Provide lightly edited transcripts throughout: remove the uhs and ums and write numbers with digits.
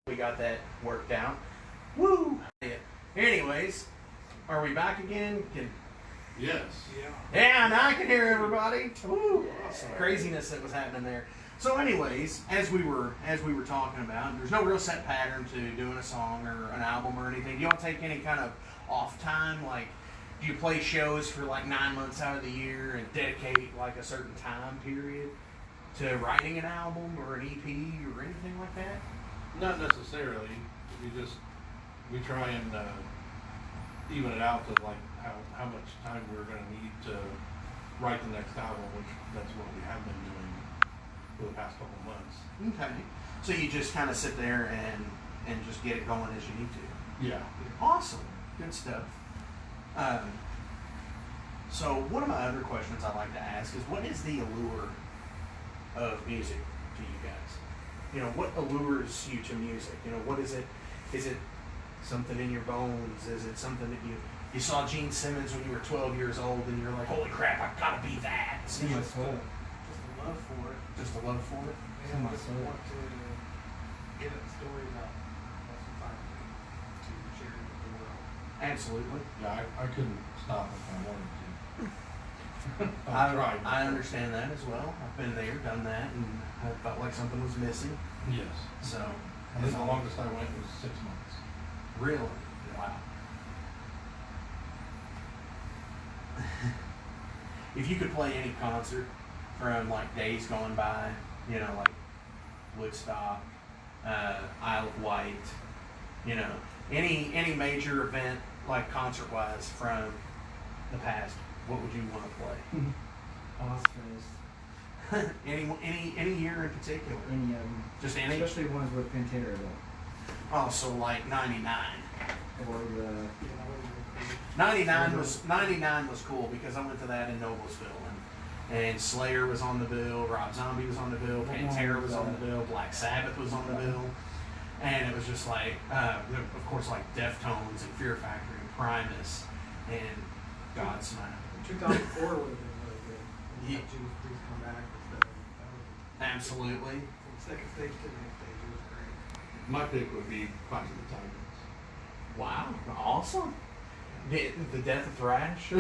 We got that worked out. Woo! Anyways, are we back again? Yes. Yeah, now I can hear everybody. Woo! Some craziness that was happening there. So, anyways, as we were talking about, there's no real set pattern to doing a song or an album or anything. Do y'all take any kind of off time? Like, do you play shows for like 9 months out of the year and dedicate like a certain time period to writing an album or an EP or anything like that? Not necessarily. We try and even it out to like how much time we're going to need to write the next album, which that's what we have been doing for the past couple of months. Okay. So you just kind of sit there and just get it going as you need to. Yeah. Awesome. Good stuff. So one of my other questions I'd like to ask is, what is the allure of music to you guys? You know, what allures you to music? You know, what is it? Is it something in your bones? Is it something that you saw Gene Simmons when you were 12 years old and you're like, holy crap, I've got to be that? It's in my soul. Just a love for it. Just a love for it? And in my just soul. want to get a story about what's inside of me to share it with the world. Absolutely. Yeah, I couldn't stop if I wanted to. I understand that as well. I've been there, done that, and I felt like something was missing. Yes. So, I think the longest I went was 6 months. really? Wow. If you could play any concert from like days gone by, you know, like Woodstock, Isle of Wight, you know, any major event like concert-wise from the past, what would you want to play? Ozfest. any year in particular? Any of them. Just any? Especially ones with Pantera though. Oh, so like 99. Or the 99 was cool because I went to that in Noblesville, and Slayer was on the bill, Rob Zombie was on the bill, Pantera was on the bill, Black Sabbath was on the bill, and it was just like, of course, like Deftones and Fear Factory and Primus and Godsmack. 2004 would have been really good. Yeah. Judas Priest come back and stuff. That was Absolutely. from the second stage to the next stage. It was great. My pick would be Fight of the Titans. Wow, awesome. The Death of Thrash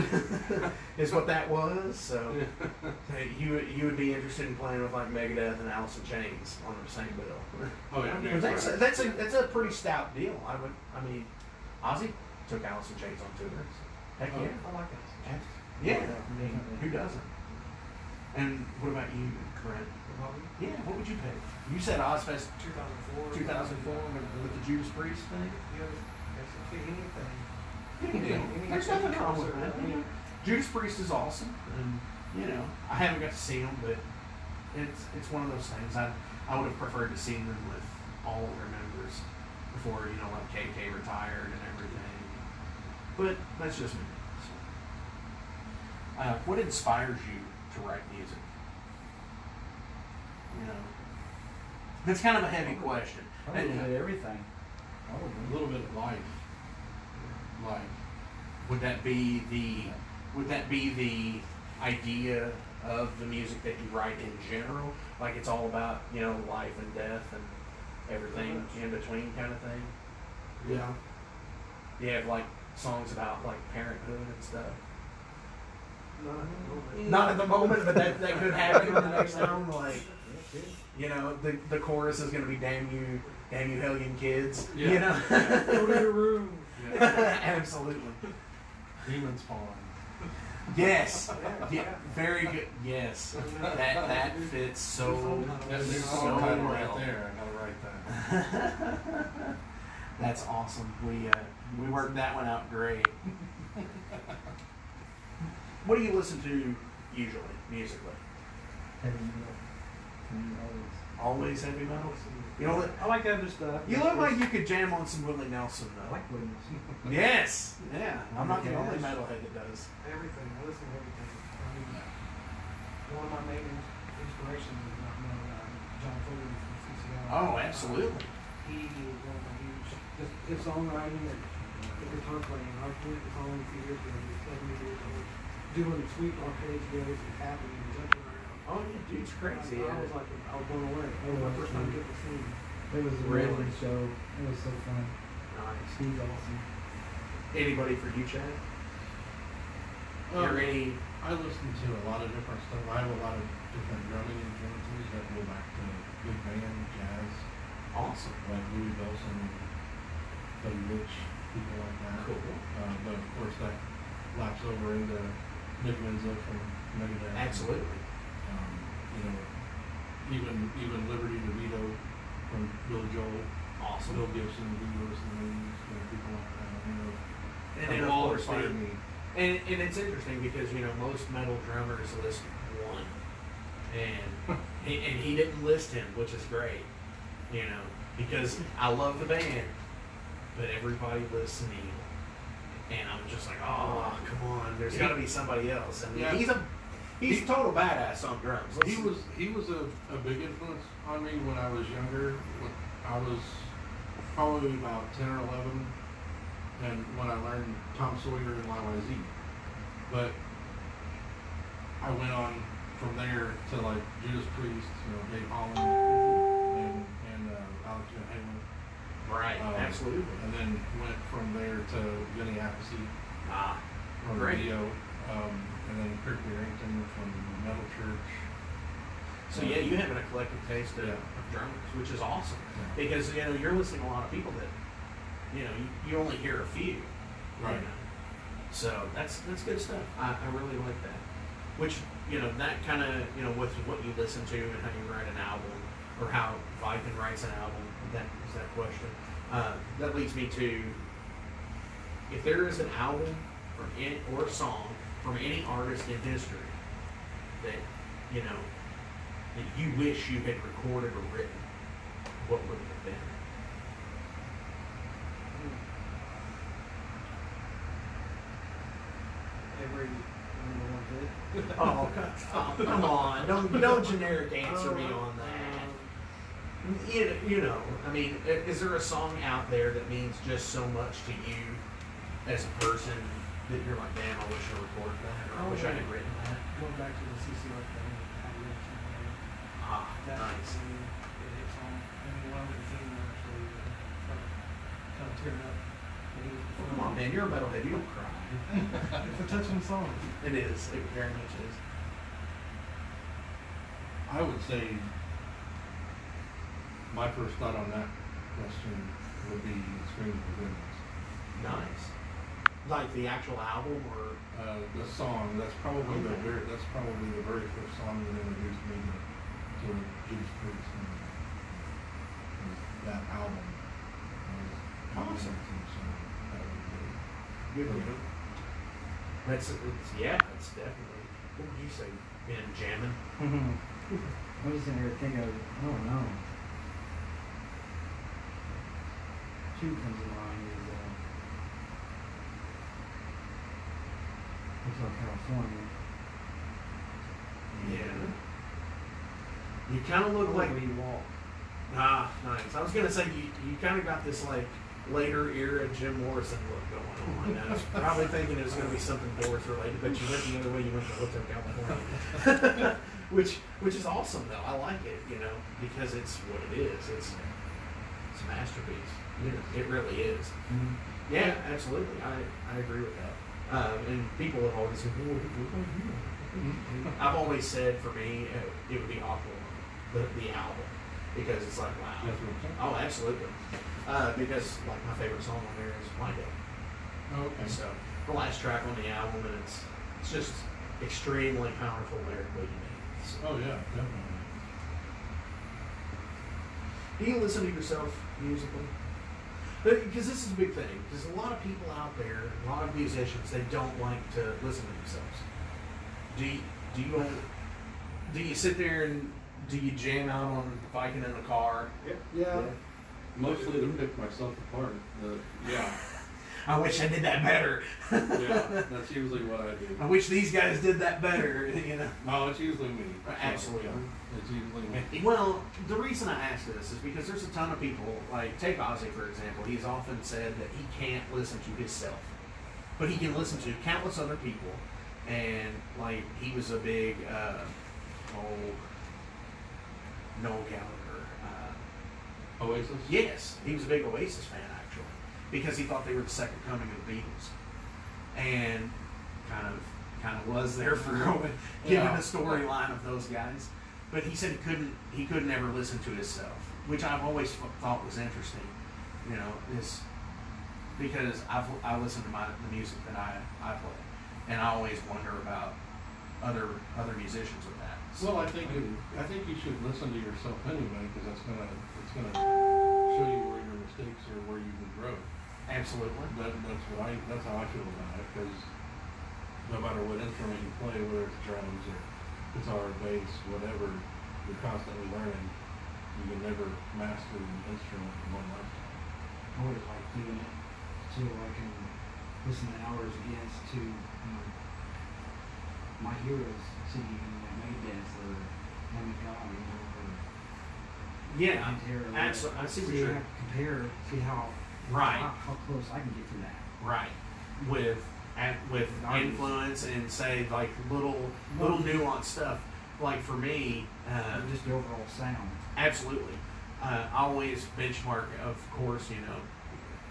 is what that was. So you would be interested in playing with like Megadeth and Alice in Chains on the same bill. Oh yeah. That's a pretty stout deal. I mean, Ozzy took Alice in Chains on tour. Heck yeah, I like that. Yeah, I mean, who doesn't? And what about you, Corinne? Yeah, what would you pick? You said Ozfest 2004. 2004 with the Judas Priest thing. Yeah, basically anything. There's nothing wrong with that. You know, Judas Priest is awesome, and you know, I haven't got to see them, but it's one of those things. I would have preferred to see them with all of their members before, you know, like KK retired and everything. But that's just me. So, what inspires you to write music? You know, that's kind of a heavy question. probably everything. A little bit of life. Would that be the idea of the music that you write in general? Like it's all about, you know, life and death and everything in between kind of thing? Yeah. You have like songs about like parenthood and stuff? Not Not at the moment, but that could happen in the next album. Like, you know, the chorus is going to be damn you hellion kids. Yeah. You know? Go to your room. Absolutely. Demon Spawn. Yes. Yeah, very good. Yes. That fits so That's a new so song title well. right there. I gotta write that. That's awesome. We worked that one out great. What do you listen to usually, musically? Heavy metal. To me, always. Always heavy metal? You know what? I like other stuff. You look like you could jam on some Willie Nelson I though. like Williams. Yes. Yeah. I'm not the Yeah. only metalhead that does. Everything. I listen to everything. I mean, one of my main inspirations is John Fogerty from CCR. Oh, absolutely. He is one of my huge, just his songwriting and the guitar playing. I went to college a few years ago. He was 7 years old, doing sweet arpeggios and tapping and jumping around. Oh, yeah, dude's crazy. I was like, I was blown away. That was my first time getting to see him. It was a Really? amazing show. It was so fun. Nice. He's awesome. Anybody for you, Chad? Or any? I listen to a lot of different stuff. I have a lot of different drumming influences that go back to big band, jazz, Awesome. like Louisville and Buddy Rich, people like that. Cool. But of course that laps over into Nick Menza from Megadeth. Absolutely. You know, even Liberty DeVito from Billy Joel, Awesome. Bill Gibson, Beatles, and people like that. You know, And have then of all course, inspired me. and it's interesting because most metal drummers list one, and he didn't list him, which is great, because I love the band, but everybody lists Neil, and I'm just like, oh, come on, there's got to be somebody else. I mean, Yeah. he's a total badass on drums. He was a big influence on me when I was younger. When I was probably about 10 or 11, and when I learned Tom Sawyer and YYZ. But I went on from there to like Judas Priest, Dave Holland, and Alex Van Halen. Right, absolutely. And then went from there to Vinny Appice from great. Dio, and then Kirk Barrington from Metal Church. So yeah, you have an eclectic taste of drummers, which is awesome. Yeah. Because you're listening to a lot of people that you only hear a few. Right. So that's good stuff. I really like that. Which that kind of with what you listen to and how you write an album, or how Viken writes an album. That is that question. That leads me to, if there is an album or a song from any artist in history that that you wish you had recorded or written, what would it have been? Every number one hit. Oh, come on! Don't generic answer me on that. I mean, is there a song out there that means just so much to you as a person that you're like, damn, I wish I recorded that, or I wish I had written that? Going back to the CCR thing, that Nice. it hits home. I mean, one of the team actually kind of tearing up. And he was Come on, man, you're a metalhead. You don't cry. It's a touching song. It is. It very much is. I would say my first thought on that question would be Scream of Forgiveness. Nice. Like the actual album, or The song, that's probably the very first song that introduced me to Judas Priest and that album. Awesome. So that would be good. It's definitely. What would you say? Been jamming? I'm just sitting here thinking of, I don't know. Two comes to mind is Hotel California. Yeah. You kind of look like. Where you walk. Nice. I was gonna say you kind of got this like later era Jim Morrison look going on. I was probably thinking it was gonna be something Doors related, but you went the other way. You went to Hotel California, which is awesome though. I like it, because it's what it is. It's a masterpiece. It really is. Mm-hmm. Yeah, absolutely. I agree with that. And people have always said, I've always said for me it would be Aqua, the album, because it's like, wow. That's what I'm saying. Oh, absolutely. Because like my favorite song on there is My Day. Oh, okay. So the last track on the album, and it's just extremely powerful lyrically to me. So, Oh yeah, definitely. do you listen to yourself musically? Because this is a big thing. Because a lot of people out there, a lot of musicians, they don't like to listen to themselves. Do you sit there and do you jam out on Viken in the car? Yeah. Mostly to pick myself apart. Yeah. I wish I did that better. Yeah, that's usually what I do. I wish these guys did that better. No, it's usually me. Absolutely. Yeah, it's usually me. Well, the reason I ask this is because there's a ton of people, like take Ozzy for example. He's often said that he can't listen to himself, but he can listen to countless other people. And like he was a big Noel Gallagher. Oasis? Yes, he was a big Oasis fan actually, because he thought they were the second coming of the Beatles, and kind of was there for given the storyline of those guys. But he said he couldn't ever listen to himself, which I've always thought was interesting. You know, is because I listen to the music that I play, and I always wonder about other musicians with that. So, Well, I think you should listen to yourself anyway, because it's gonna show you where your mistakes are, where you can grow. absolutely. That's how I feel about it, because no matter what instrument you play, whether it's drums or guitar, bass, whatever, you're constantly learning. You can never master an instrument in one lifetime. I would have liked doing it so I can listen to hours against to my heroes singing Megadeth or Lamb of God, you know, or Yeah, Pantera, absolutely. I see what you you're have to compare, see how right. how close I can get to that. Right, with influence and say like little nuanced stuff. Like for me, Just the overall sound. absolutely. I always benchmark. Of course, you know,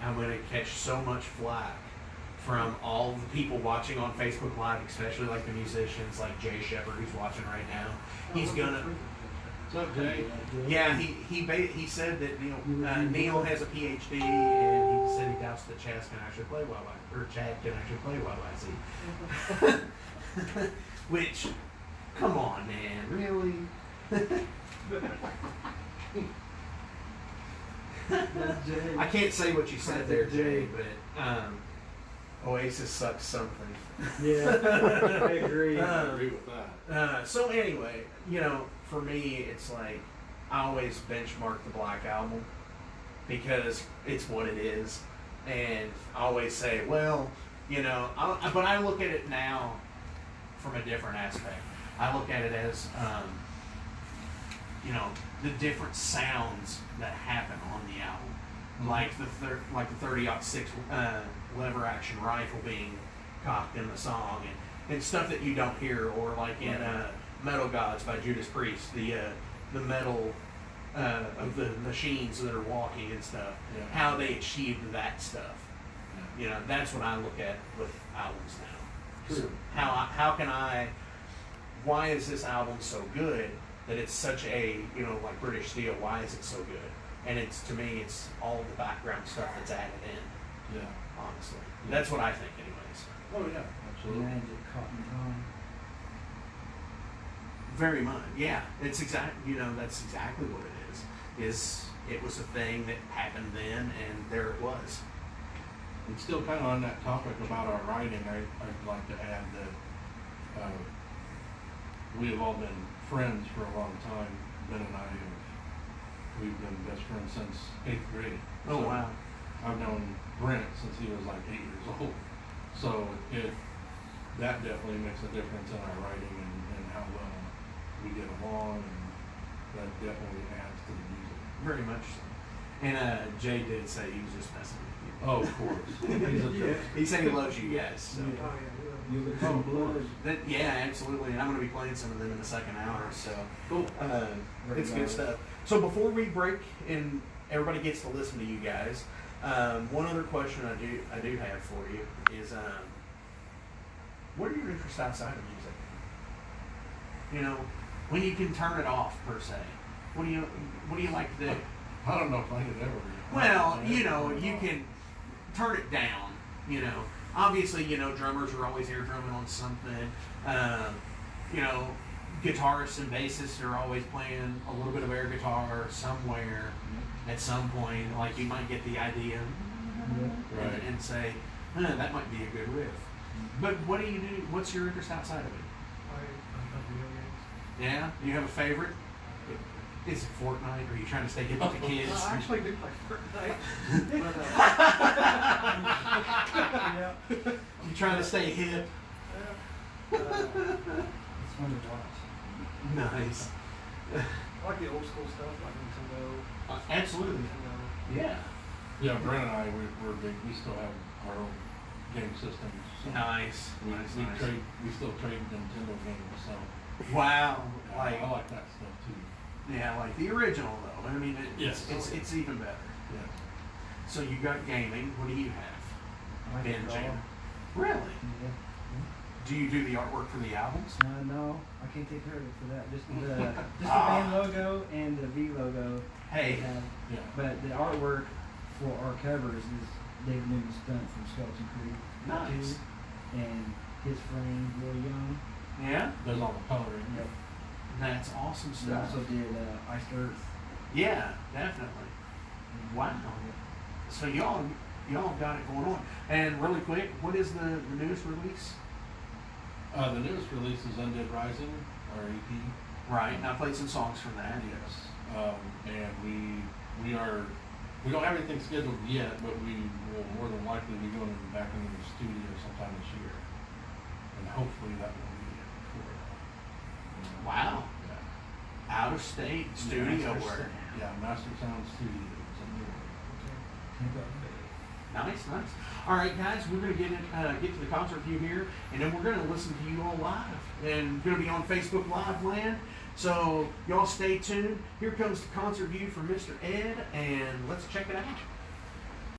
I'm going to catch so much flack from all the people watching on Facebook Live, especially like the musicians, like Jay Shepard, who's watching right now. He's gonna. What's up, Jay? Yeah, he said that Neil has a PhD, and he said he doubts that Chad can actually play YYZ. Which, come on, man, really? I can't say what you said there, Jay, but Oasis sucks something. Yeah, I agree. I agree with that. So anyway, you know, for me, it's like I always benchmark the Black Album because it's what it is, and I always say, well, you know, but I look at it now from a different aspect. I look at it as, you know, the different sounds that happen on the album, like the 30-06 lever action rifle being cocked in the song, and stuff that you don't hear, or like in Metal Gods by Judas Priest, the metal of the machines that are walking and stuff, how they achieved that stuff. Yeah. You know, that's what I look at with albums now. True. Why is this album so good that it's such a, you know, like British Steel, why is it so good? And to me, it's all the background stuff that's added in, Yeah. honestly. That's what I think anyways. Oh yeah, absolutely. Magic Cotton Time. Very much, yeah. It's exactly, you know, that's exactly what it is. It was a thing that happened then, and there it was. And still kind of on that topic about our writing, I'd like to add that we have all been friends for a long time. Ben and we've been best friends since 8th grade. Oh, So wow. I've known Brent since he was like 8 years old. So that definitely makes a difference in our writing and how well we get along, and that definitely adds to the music. Very much so. And Jay did say he was just messing with you. Oh, of course. He's a jerk. He said he loves you guys. So. You look Oh, some of course. blood. Yeah, absolutely. And I'm going to be playing some of them in the second hour. So Cool. it's good stuff. So before we break and everybody gets to listen to you guys, one other question I do have for you is, what are your interests outside of music? You know, when you can turn it off per se. What do you like to do? I don't know if I could ever. Well, you know, you can turn it down. You know, obviously, you know, drummers are always air drumming on something. You know, guitarists and bassists are always playing a little bit of air guitar somewhere at some point. Like you might get the idea Right. and say, that might be a good riff. But what do you do? What's your interest outside of it? Yeah? Do you have a favorite? Is it Fortnite? Or are you trying to stay hip with the kids? I actually do play Fortnite. Yeah. You trying to stay hip? It's fun to watch. Nice. I like the old school stuff, like Nintendo. Absolutely. Nintendo. Yeah. Yeah, Brent and I, we're big. We still have our own game systems. So Nice. we Nice. we still trade Nintendo games. So Wow. I like that stuff too. Yeah, like the original though. I mean, Yes. it's even better. Yeah. So you got gaming. What do you have? I like to draw. Jam. Really? Yeah. Do you do the artwork for the albums? No, I can't take credit for that. Just the band logo and the V logo. Hey. we have. Yeah. But the artwork for our covers is David Newton's stunt from Skeleton Creek. Nice. And his friend Roy Young. Yeah. Does all the coloring. Yep. That's awesome He stuff. also did Iced Earth. Yeah, definitely. Wow. So y'all got it going on. And really quick, what is the newest release? The newest release is Undead Rising, our EP. Right. And I played some songs from that. Yes. And we don't have anything scheduled yet, but we will more than likely be going back into the studio sometime this year. And hopefully that will be it before that. Wow. Yeah. Out of state studio work. Yeah, Master Sound Studios. Nice. All right, guys, we're gonna get to the concert view here, and then we're gonna listen to you all live, and we're gonna be on Facebook Live land. So y'all stay tuned. Here comes the concert view from Mr. Ed, and let's check it out.